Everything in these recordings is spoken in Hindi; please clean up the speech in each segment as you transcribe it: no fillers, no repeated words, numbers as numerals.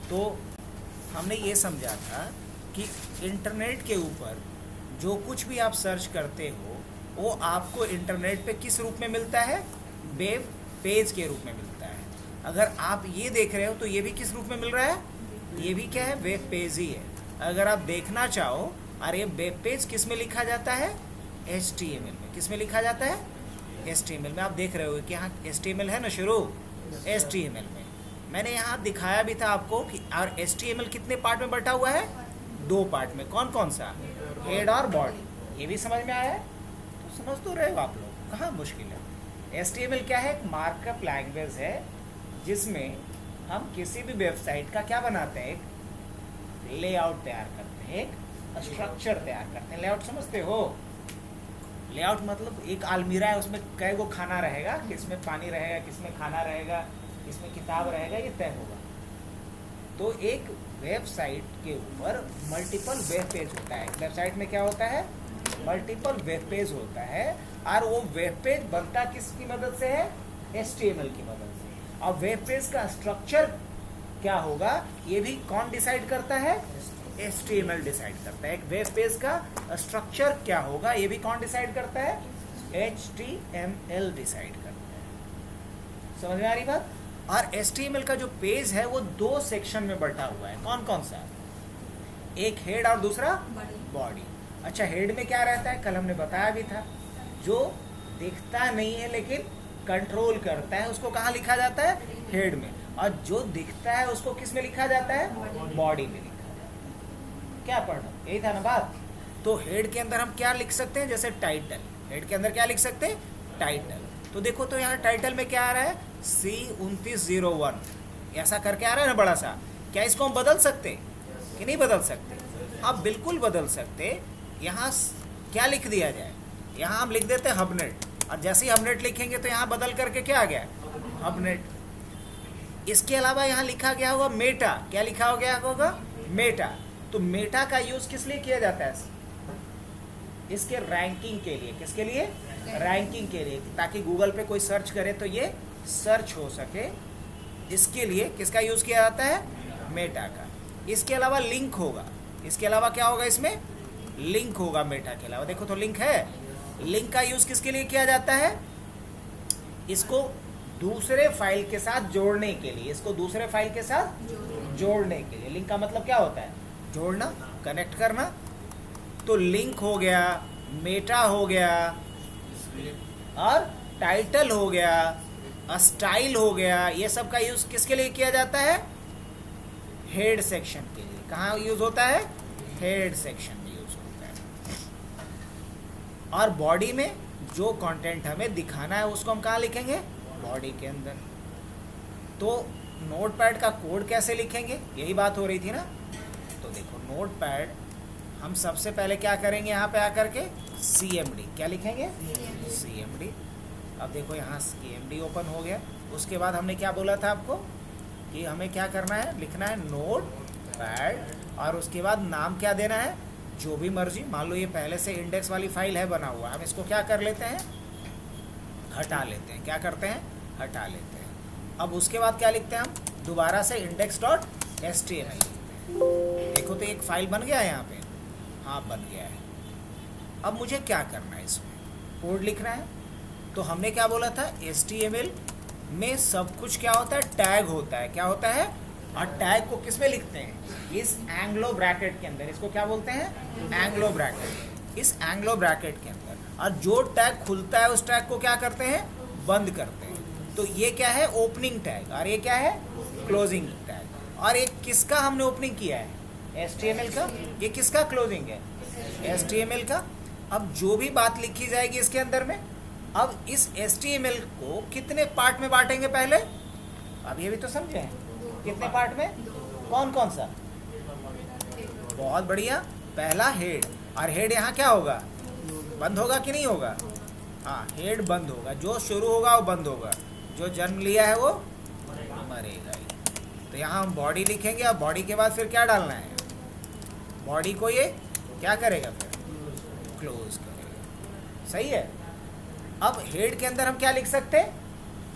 तो हमने ये समझा था कि इंटरनेट के ऊपर जो कुछ भी आप सर्च करते हो वो आपको इंटरनेट पे किस रूप में मिलता है? वेब पेज के रूप में मिलता है। अगर आप ये देख रहे हो तो ये भी किस रूप में मिल रहा है? ये भी क्या है? वेब पेज ही है। अगर आप देखना चाहो, अरे वेब पेज किस में लिखा जाता है? HTML में। किस में लिखा जाता है? HTML में। आप देख रहे हो कि यहाँ HTML है ना शुरू, HTML में। मैंने यहाँ दिखाया भी था आपको कि और HTML कितने पार्ट में बटा हुआ है? 2 पार्ट में। कौन कौन सा? हेड और बॉडी। ये भी समझ में आया है? तो समझ तो रहे हो आप लोग, कहाँ मुश्किल है। HTML क्या है? एक मार्कअप लैंग्वेज है जिसमें हम किसी भी वेबसाइट का क्या बनाते हैं? एक लेआउट तैयार करते हैं, एक स्ट्रक्चर तैयार करते हैं। लेआउट समझते हो? लेआउट मतलब एक अलमीरा है, उसमें कई गो खाना रहेगा, किसमें पानी रहेगा, किसमें खाना रहेगा, किसमें किताब रहेगा, ये तय होगा। तो एक वेबसाइट के ऊपर मल्टीपल वेब पेज होता है। वेबसाइट में क्या होता है? मल्टीपल वेब पेज होता है। और वो वेब पेज बनता किसकी मदद से है? HTML की मदद से। और वेब पेज का स्ट्रक्चर क्या होगा ये भी कौन डिसाइड करता है? HTML डिसाइड करता है। एक वेब पेज का स्ट्रक्चर क्या होगा ये भी कौन डिसाइड करता है? HTML डिसाइड करता है। समझ में आ रही बात? और HTML का जो पेज है वो 2 सेक्शन में बटा हुआ है। कौन कौन सा? एक हेड और दूसरा बॉडी। अच्छा, हेड में क्या रहता है? कल हमने बताया भी था, जो दिखता नहीं है लेकिन कंट्रोल करता है उसको कहाँ लिखा जाता है? हेड में। और जो दिखता है उसको किस में लिखा जाता है? बॉडी में लिखा जाता है। क्या पढ़ना? यही था ना बात। तो हेड के अंदर हम क्या लिख सकते हैं? जैसे टाइटल। हेड के अंदर क्या लिख सकते हैं? टाइटल। तो देखो तो यहाँ टाइटल में क्या आ रहा है? C2901 ऐसा करके आ रहा है ना बड़ा सा। क्या इसको हम बदल सकते कि नहीं बदल सकते? आप बिल्कुल बदल सकते। यहाँ क्या लिख दिया जाए? यहाँ हम लिख देते हैं हबनेट, और जैसे ही हबनेट लिखेंगे तो यहाँ बदल करके क्या आ गया? हबनेट। इसके अलावा यहाँ लिखा गया होगा मेटा। क्या लिखा हो गया होगा? मेटा। तो मेटा का यूज किस लिए किया जाता है? इसके रैंकिंग के लिए। किसके लिए? रैंकिंग के लिए, ताकि गूगल पे कोई सर्च करे तो ये सर्च हो सके। इसके लिए किसका यूज किया जाता है? मेटा का। इसके अलावा लिंक होगा। इसके अलावा क्या होगा? इसमें लिंक होगा। मेटा के अलावा देखो तो लिंक है। लिंक का यूज किसके लिए किया जाता है? इसको दूसरे फाइल के साथ जोड़ने के लिए। इसको दूसरे फाइल के साथ जोड़ने के लिए। लिंक का मतलब क्या होता है? जोड़ना, कनेक्ट करना। तो लिंक हो गया, मेटा हो गया, और टाइटल हो गया, स्टाइल हो गया। ये सब का यूज किसके लिए किया जाता है? हेड सेक्शन के लिए। कहाँ यूज होता है? हेड सेक्शन में यूज होता है। और बॉडी में जो कंटेंट हमें दिखाना है उसको हम कहाँ लिखेंगे? बॉडी के अंदर। तो नोटपैड का कोड कैसे लिखेंगे? यही बात हो रही थी ना। तो देखो नोटपैड हम सबसे पहले क्या करेंगे? यहाँ पे आकर के CMD। क्या लिखेंगे? CMD। अब देखो यहाँ CMD ओपन हो गया। उसके बाद हमने क्या बोला था आपको कि हमें क्या करना है? लिखना है नोटपैड, और उसके बाद नाम क्या देना है? जो भी मर्जी। मान लो ये पहले से इंडेक्स वाली फाइल है बना हुआ, हम इसको क्या कर लेते हैं? हटा लेते हैं। क्या करते हैं? हटा लेते हैं। अब उसके बाद क्या लिखते हैं हम? दोबारा से index.html। देखो तो एक फाइल बन गया है यहाँ पे। हाँ, बन गया है। अब मुझे क्या करना है? इसमें कोड लिखना है। तो हमने क्या बोला था? HTML में सब कुछ क्या होता है? टैग होता है। क्या होता है? और टैग को किस में लिखते हैं? इस एंग्लो ब्रैकेट के अंदर। इसको क्या बोलते हैं? Anglo bracket. इस एंग्लो ब्रैकेट के अंदर। और जो टैग खुलता है उस टैग को क्या करते हैं? बंद करते हैं। तो ये क्या है? Opening tag. और ये क्या है? Closing tag. और एक किसका हमने ओपनिंग किया है? HTML का। ये किसका क्लोजिंग है? HTML का। अब जो भी बात लिखी जाएगी इसके अंदर में, अब इस HTML को कितने पार्ट में बांटेंगे पहले? अब ये भी तो समझे हैं। कितने पार्ट में? कौन कौन सा? बहुत बढ़िया। पहला हेड। और हेड यहाँ क्या होगा? बंद होगा कि नहीं होगा? हाँ, हेड बंद होगा। जो शुरू होगा वो बंद होगा। जो जन्म लिया है वो मरेगा ही। तो यहाँ हम बॉडी लिखेंगे। और बॉडी के बाद फिर क्या डालना है? बॉडी को ये क्या करेगा? फिर क्लोज करेगा। सही है। अब हेड के अंदर हम क्या लिख सकते हैं?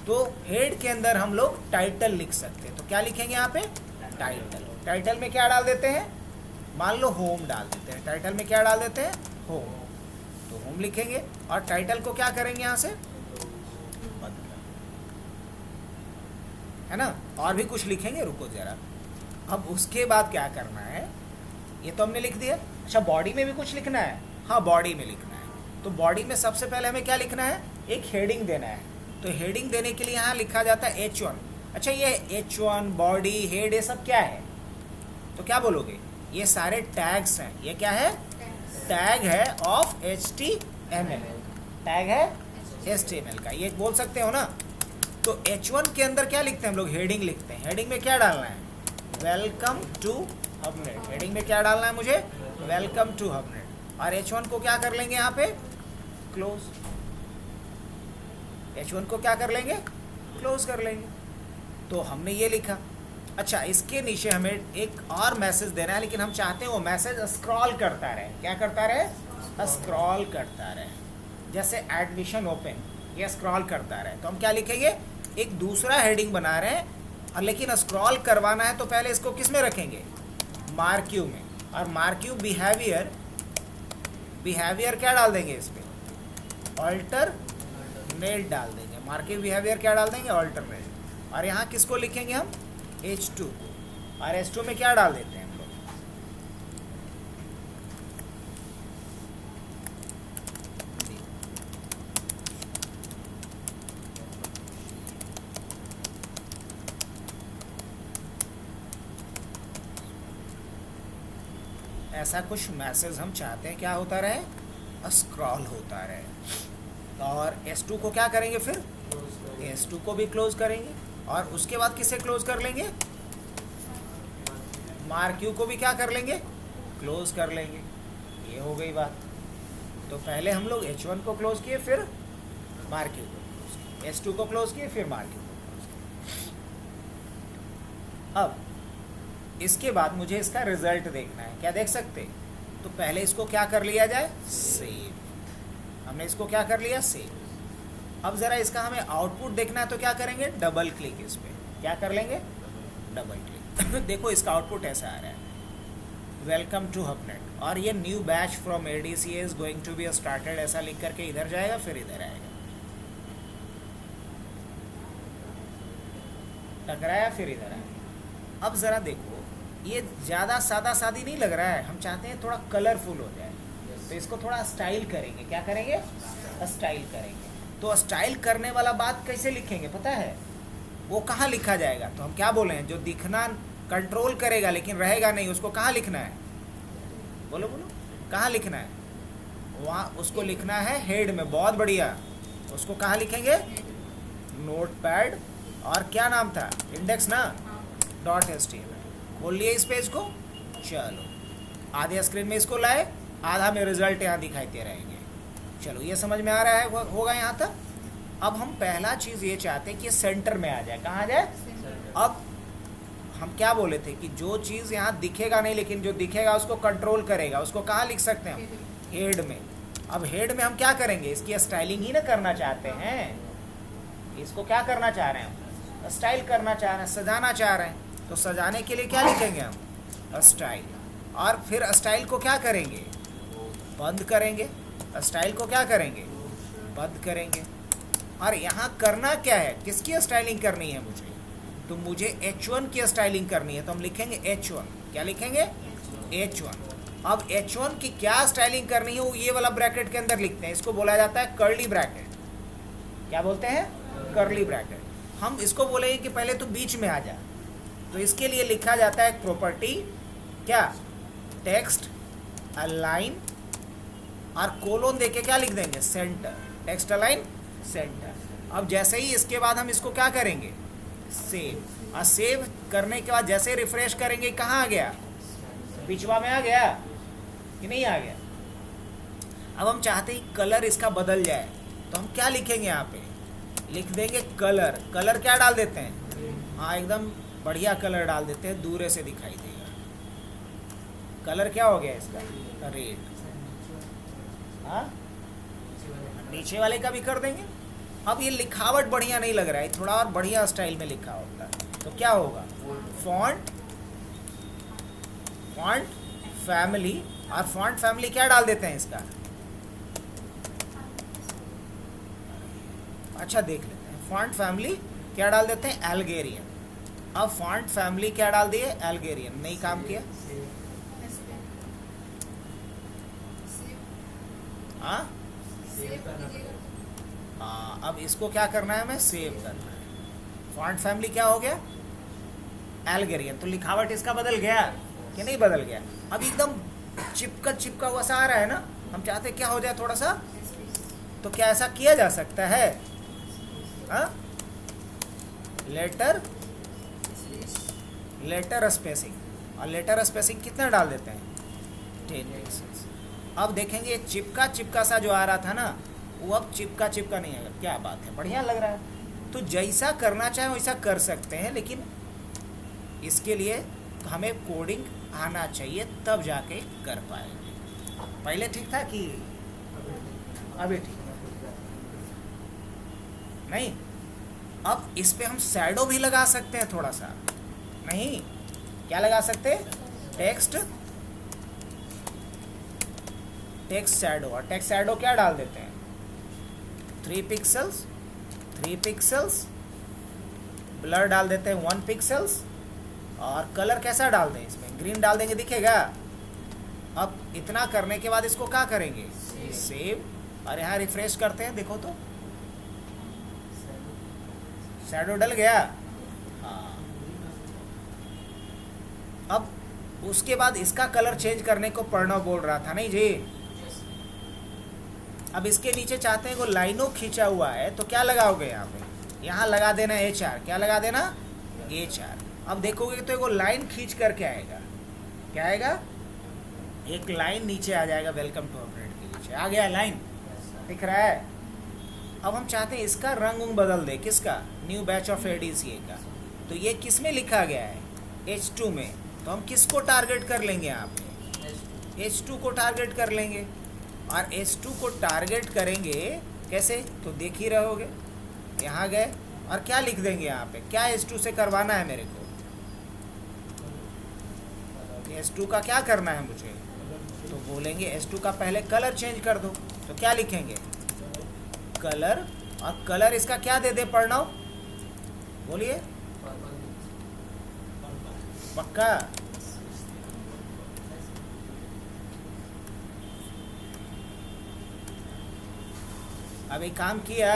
तो हेड के अंदर हम लोग टाइटल लिख सकते हैं। तो क्या लिखेंगे यहाँ पे? टाइटल। टाइटल में क्या डाल देते हैं, मान लो होम डाल देते हैं, टाइटल में क्या डाल देते हैं, होम, तो होम लिखेंगे और टाइटल को क्या करेंगे यहाँ से बंद कर, है ना। और भी कुछ लिखेंगे, रुको जरा। अब उसके बाद क्या करना है, ये तो हमने लिख दिया। अच्छा बॉडी में भी कुछ लिखना है, हाँ बॉडी में लिखना है। तो बॉडी में सबसे पहले हमें क्या लिखना है, एक हेडिंग देना है। तो हेडिंग देने के लिए यहाँ लिखा जाता है H1। अच्छा ये H1 बॉडी हेड ये सब क्या है, तो क्या बोलोगे, ये सारे टैग्स हैं। ये क्या है, टैग है ऑफ HTML, टैग है HTML का, ये बोल सकते हो ना। तो H1 के अंदर क्या लिखते हैं हम लोग, हेडिंग लिखते हैं। हेडिंग में क्या डालना है, वेलकम टू हबनेट। हेडिंग में क्या डालना है मुझे, वेलकम टू हबनेट। और H1 को क्या कर लेंगे यहाँ पे, क्लोज। H1 को क्या कर लेंगे, क्लोज कर लेंगे। तो हमने ये लिखा। अच्छा इसके नीचे हमें एक और मैसेज देना है, लेकिन हम चाहते हैं वो मैसेज स्क्रॉल करता रहे। क्या करता रहे, स्क्रॉल करता रहे। जैसे एडमिशन ओपन, ये स्क्रॉल करता रहे। तो हम क्या लिखेंगे, एक दूसरा हेडिंग बना रहे हैं और लेकिन स्क्रॉल करवाना है, तो पहले इसको किस में रखेंगे, मार्क्यू में। और मार्क्यू बिहेवियर, बिहेवियर क्या डाल देंगे इस पर, अल्टरनेट डाल देंगे। मार्क्यू बिहेवियर क्या डाल देंगे, अल्टरनेट। और यहाँ किसको लिखेंगे हम, H2 को। और H2 में क्या डाल देते हैं हम लोग, ऐसा कुछ मैसेज हम चाहते हैं क्या होता रहे, स्क्रॉल होता रहे। और S2 को क्या करेंगे फिर, S2 को भी क्लोज करेंगे। और उसके बाद किसे क्लोज कर लेंगे, मार्क्यू को भी क्या कर लेंगे, क्लोज कर लेंगे। ये हो गई बात। तो पहले हम लोग H1 को क्लोज किए, फिर मार्क्यू को क्लोज किए, S2 को क्लोज किए, फिर मार्क्यू को क्लोज किए। अब इसके बाद मुझे इसका रिजल्ट देखना है। क्या देख सकते, तो पहले इसको क्या कर लिया जाए, सेव। हमने इसको क्या कर लिया, सेव। अब ज़रा इसका हमें आउटपुट देखना है, तो क्या करेंगे, डबल क्लिक इस पर। क्या कर लेंगे, डबल क्लिक। देखो इसका आउटपुट ऐसा आ रहा है, वेलकम टू हबनेट। और ये new batch from ADCA is going to be started, ऐसा लिख करके इधर जाएगा, फिर इधर आएगा, टकराया, फिर इधर आएगा। अब ज़रा देखो ये ज़्यादा सादा सादी नहीं लग रहा है, हम चाहते हैं थोड़ा कलरफुल हो जाए। तो इसको थोड़ा स्टाइल करेंगे। क्या करेंगे, स्टाइल करेंगे। तो स्टाइल करने वाला बात कैसे लिखेंगे पता है, वो कहाँ लिखा जाएगा, तो हम क्या बोले हैं, जो दिखना कंट्रोल करेगा लेकिन रहेगा नहीं, उसको कहाँ लिखना है, बोलो बोलो, कहाँ लिखना है, वहाँ उसको लिखना है हेड में। बहुत बढ़िया। उसको कहाँ लिखेंगे, नोटपैड। और क्या नाम था, इंडेक्स ना, .html। खोल लिए इस पेज को, चलो आधे स्क्रीन में इसको लाए, आधा में रिजल्ट यहाँ दिखाते रहेंगे। चलो ये समझ में आ रहा है होगा यहाँ तक। अब हम पहला चीज़ ये चाहते हैं कि ये सेंटर में आ जाए। कहाँ आ जाए, अब हम क्या बोले थे कि जो चीज़ यहाँ दिखेगा नहीं लेकिन जो दिखेगा उसको कंट्रोल करेगा, उसको कहाँ लिख सकते हैं हम, हेड में। अब हेड में हम क्या करेंगे, इसकी स्टाइलिंग ही ना करना चाहते हैं, इसको क्या करना चाह रहे हैं हम, स्टाइल करना चाह रहे हैं, सजाना चाह रहे हैं। तो सजाने के लिए क्या लिखेंगे हम, स्टाइल। और फिर स्टाइल को क्या करेंगे, बंद करेंगे। स्टाइल को क्या करेंगे, बंद करेंगे। और यहाँ करना क्या है, किसकी स्टाइलिंग करनी है मुझे, तो मुझे H1 की स्टाइलिंग करनी है। तो हम लिखेंगे H1। क्या लिखेंगे, H1। अब H1 की क्या स्टाइलिंग करनी है, वो ये वाला ब्रैकेट के अंदर लिखते हैं। इसको बोला जाता है कर्ली ब्रैकेट। क्या बोलते हैं, कर्ली ब्रैकेट। हम इसको बोलेंगे कि पहले तो बीच में आ जा, तो इसके लिए लिखा जाता है प्रॉपर्टी, क्या, टेक्स्ट अलाइन, और कोलोन देके क्या लिख देंगे, सेंटर। Text align centre. अब जैसे ही इसके बाद हम इसको क्या करेंगे, सेव। और सेव करने के बाद जैसे रिफ्रेश करेंगे, कहाँ आ गया, पिछवा में आ गया कि नहीं आ गया। अब हम चाहते हैं कलर इसका बदल जाए, तो हम क्या लिखेंगे, यहाँ पे लिख देंगे कलर। कलर क्या डाल देते हैं, हाँ एकदम बढ़िया कलर डाल देते हैं, दूर से दिखाई देगा। कलर क्या हो गया इसका, रेड। हाँ, नीचे वाले का भी कर देंगे। अब ये लिखावट बढ़िया नहीं लग रहा है, थोड़ा और बढ़िया स्टाइल में लिखा होता है, तो क्या होगा, फॉन्ट फॉन्ट फैमिली, और फॉन्ट फैमिली क्या डाल देते हैं इसका, अच्छा देख लेते हैं, फॉन्ट फैमिली क्या डाल देते हैं, एल्गेरियन। अब फॉन्ट फैमिली क्या डाल दिए, एल्गेरियन, नहीं काम किया। हाँ हाँ, अब इसको क्या करना है, हमें सेव करना है। फॉन्ट फैमिली क्या हो गया, एल्गेरियन। तो लिखावट इसका बदल गया कि नहीं बदल गया, अब एकदम चिपका हुआ सा आ रहा है ना, हम चाहते क्या हो जाए थोड़ा सा, तो क्या ऐसा किया जा सकता है, हाँ, लेटर स्पेसिंग, और लेटर स्पेसिंग कितना डाल देते हैं, 10 पिक्सेल्स। अब देखेंगे चिपका सा जो आ रहा था ना, वो अब चिपका नहीं है, क्या बात है, बढ़िया लग रहा है। तो जैसा करना चाहे वैसा कर सकते हैं, लेकिन इसके लिए हमें कोडिंग आना चाहिए, तब जाके कर पाएंगे। पहले ठीक था कि अभी ठीक नहीं। अब इस पे हम शैडो भी लगा सकते हैं थोड़ा सा, नहीं क्या लगा सकते हैं, टेक्स्ट शैडो, और टेक्स्ट शैडो क्या डाल देते हैं, 3 पिक्सल्स, ब्लर डाल देते हैं 1 पिक्सल्स, और कलर कैसा डाल दें, इसमें ग्रीन डाल देंगे, दिखेगा। अब इतना करने के बाद इसको क्या करेंगे, सेव, और यहाँ रिफ्रेश करते हैं, देखो तो शैडो डल गया। हाँ, अब उसके बाद इसका कलर चेंज करने को प्रणव बोल रहा था, नहीं जी। अब इसके नीचे चाहते हैं वो लाइनों खींचा हुआ है, तो क्या लगाओगे यहाँ पे, यहाँ लगा देना HR, क्या लगा देना, HR। अब देखोगे तो एक लाइन खींच करके आएगा, क्या आएगा, एक लाइन नीचे आ जाएगा, वेलकम टू अपडेट के नीचे आ गया लाइन, दिख रहा है। अब हम चाहते हैं इसका रंग बदल दे, किसका, न्यू बैच ऑफ ADCA का। तो ये किस में लिखा गया है, H2 में, तो हम किसको टारगेट कर लेंगे यहाँ पे, H2 को टारगेट कर लेंगे। और H2 को टारगेट करेंगे कैसे, तो देख ही रहोगे, यहाँ गए और क्या लिख देंगे यहाँ पे, क्या H2 से करवाना है मेरे को, H2 का क्या करना है मुझे, तो बोलेंगे H2 का पहले कलर चेंज कर दो, तो क्या लिखेंगे, कलर, और कलर इसका क्या दे दे प्रणव, बोलिए, पक्का। अभी काम किया,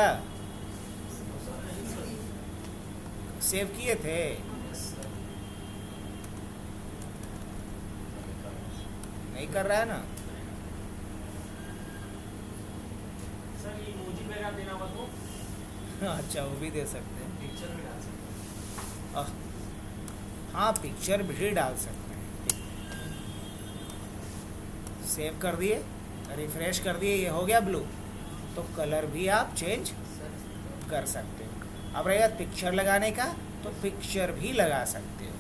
सेव किए थे, नहीं कर रहा है ना, देना हुआ तो अच्छा वो भी दे सकते हैं, पिक्चर भी डाल सकते हैं। हाँ पिक्चर भी डाल सकते हैं। सेव कर दिए, रिफ्रेश कर दिए, ये हो गया ब्लू, तो कलर भी आप चेंज कर सकते हो। अब रहेगा पिक्चर लगाने का, तो पिक्चर भी लगा सकते हो।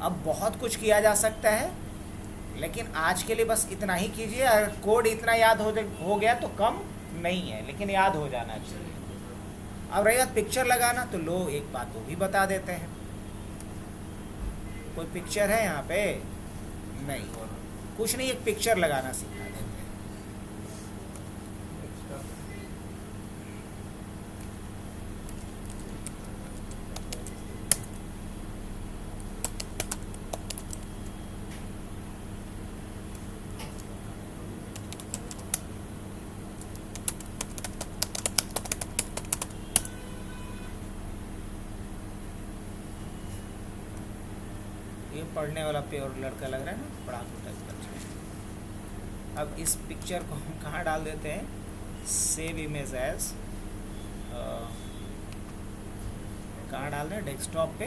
अब बहुत कुछ किया जा सकता है, लेकिन आज के लिए बस इतना ही कीजिए। अगर कोड इतना याद हो गया तो कम नहीं है, लेकिन याद हो जाना चाहिए। अब रहेगा पिक्चर लगाना, तो लो एक बात वो भी बता देते हैं। कोई पिक्चर है यहाँ पे, नहीं, कुछ नहीं, एक पिक्चर लगाना सिखा देते हैं। ये पढ़ने वाला प्योर लड़का लग रहा है ना, पढ़ा टाइप का। अब इस पिक्चर को हम कहाँ डाल देते हैं, सेव इमेज एज, कहाँ डाल दें, डेस्कटॉप पे।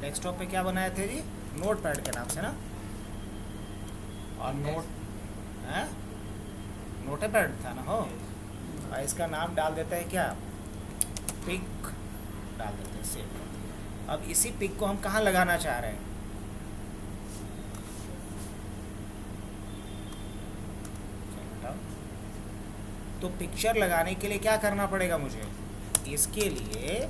डेस्कटॉप पे क्या बनाए थे जी, नोटपैड के नाम से ना, और नोटपैड था ना हो, और इसका नाम डाल देते हैं क्या, पिक डाल देते हैं, सेव। अब इसी पिक को हम कहाँ लगाना चाह रहे हैं, तो पिक्चर लगाने के लिए क्या करना पड़ेगा मुझे, इसके लिए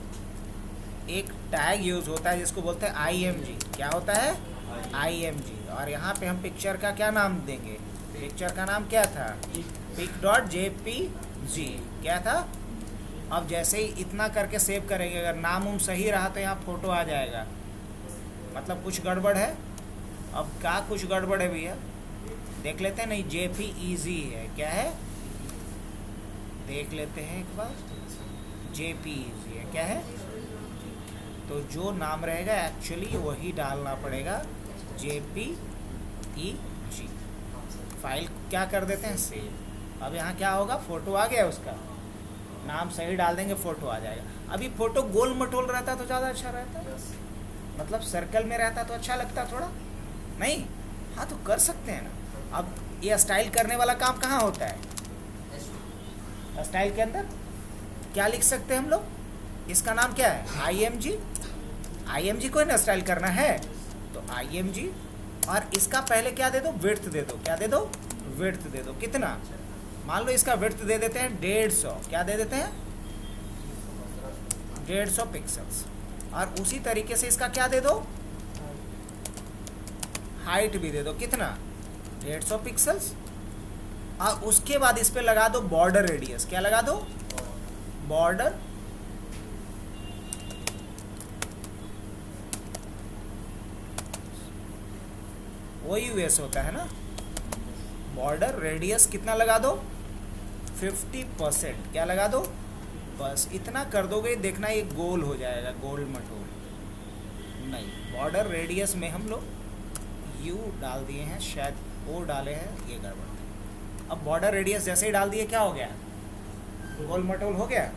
एक टैग यूज होता है जिसको बोलते हैं IMG। क्या होता है? IMG। और यहाँ पे हम पिक्चर का क्या नाम देंगे? पिक्चर का नाम क्या था? pic.jpg। क्या था? अब जैसे ही इतना करके सेव करेंगे, अगर नाम उम सही रहा तो यहाँ फोटो आ जाएगा। मतलब कुछ गड़बड़ है? अब क्या कुछ गड़बड़ है भैया? देख लेते हैं। नहीं, JPEG है। क्या है? देख लेते हैं एक बार। JPEG है। क्या है? तो जो नाम रहेगा एक्चुअली वही डालना पड़ेगा, JPEG। फाइल क्या कर देते हैं? सेव। अब यहाँ क्या होगा? फोटो आ गया, उसका नाम सही डाल देंगे, फोटो आ जाएगा। अभी फोटो गोल मटोल रहता तो ज़्यादा अच्छा रहता, मतलब सर्कल में रहता तो अच्छा लगता थोड़ा, नहीं? हाँ, तो कर सकते हैं ना। अब ये स्टाइल करने वाला काम कहाँ होता है? स्टाइल के अंदर क्या लिख सकते हैं हम लोग? इसका नाम क्या है? IMG। IMG को ना स्टाइल करना है तो IMG। और इसका पहले क्या दे दो? विड्थ दे दो। क्या दे दो? विड्थ दे दो। कितना? मान लो इसका विड्थ दे देते हैं 150। क्या दे देते हैं? 150 पिक्सल्स। और उसी तरीके से इसका क्या दे दो? हाइट भी दे दो। कितना? 150 पिक्सल्स। और उसके बाद इस पे लगा दो बॉर्डर रेडियस। क्या लगा दो? बॉर्डर OUS होता है ना। बॉर्डर रेडियस कितना लगा दो? 50%। क्या लगा दो? बस इतना कर दोगे, देखना ये गोल हो जाएगा, गोल मटोल। नहीं, बॉर्डर रेडियस में हम लोग U डाल दिए हैं, शायद O डाले हैं, ये गड़बड़। अब बॉर्डर रेडियस जैसे ही डाल दिए, क्या हो गया? गोल मटोल हो गया।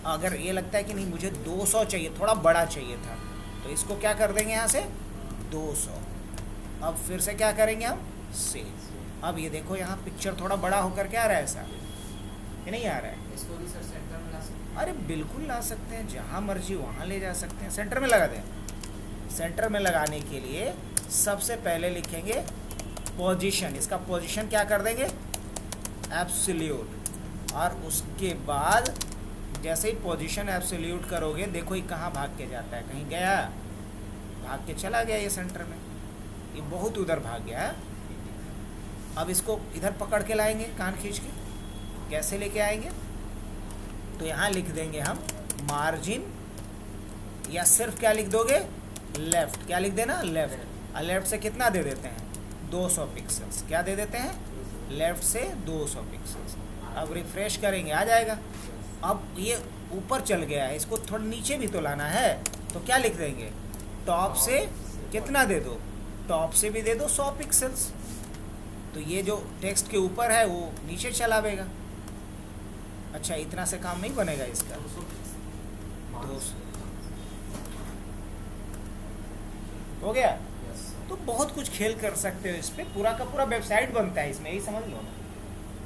अगर ये लगता है कि नहीं मुझे 200 चाहिए, थोड़ा बड़ा चाहिए था, तो इसको क्या कर देंगे यहाँ से? 200। अब फिर से क्या करेंगे हम? सेव। अब ये देखो यहाँ पिक्चर थोड़ा बड़ा होकर क्या आ रहा है? ऐसा ये नहीं आ रहा है। इसको भी सर सेंटर में ला सकते हैं? अरे बिल्कुल ला सकते हैं, जहाँ मर्जी वहाँ ले जा सकते हैं। सेंटर में लगा दें। सेंटर में लगाने के लिए सबसे पहले लिखेंगे पोजीशन। इसका पोजीशन क्या कर देंगे? एब्सोल्यूट। और उसके बाद जैसे ही पोजीशन एब्सोल्यूट करोगे, देखो ये कहाँ भाग के जाता है। कहीं गया, भाग के चला गया ये सेंटर में। ये बहुत उधर भाग गया है। अब इसको इधर पकड़ के लाएंगे, कान खींच के। कैसे लेके आएंगे? तो यहाँ लिख देंगे हम मार्जिन, या सिर्फ क्या लिख दोगे? लेफ्ट। क्या लिख देना? लेफ्ट। और लेफ्ट से कितना दे देते हैं? 200 पिक्सल्स। क्या दे देते हैं? लेफ्ट से 200 पिक्सल्स। अब रिफ्रेश करेंगे, आ जाएगा। अब ये ऊपर चल गया है, इसको थोड़ा नीचे भी तो लाना है, तो क्या लिख देंगे? टॉप से कितना दे दो? टॉप से भी दे दो 100 पिक्सल्स। तो ये जो टेक्स्ट के ऊपर है वो नीचे चलावेगा। अच्छा, इतना से काम नहीं बनेगा इसका। 200 हो गया। तो बहुत कुछ खेल कर सकते हो इस पे। पूरा का पूरा वेबसाइट बनता है इसमें, यही समझ लो ना।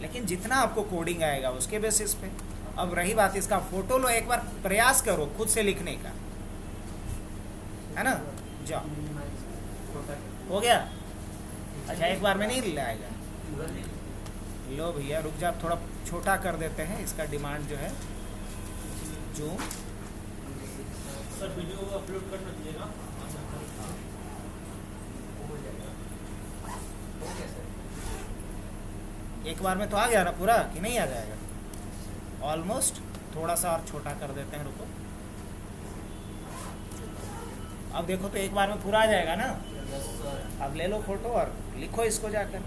लेकिन जितना आपको कोडिंग आएगा उसके बेसिस पे। अब रही बात इसका फोटो लो, एक बार प्रयास करो खुद से लिखने का, है ना? जाओ, हो गया। अच्छा, एक बार में नहीं लाएगा। लो भैया रुक जा, थोड़ा छोटा कर देते हैं इसका डिमांड जो है। जूम सर वीडियो अपलोड करना दीजिएगा। एक बार में तो आ गया ना पूरा, कि नहीं आ जाएगा? ऑलमोस्ट। थोड़ा सा और छोटा कर देते हैं, रुको। अब देखो तो एक बार में पूरा आ जाएगा ना। अब ले लो फोटो और लिखो इसको जाकर।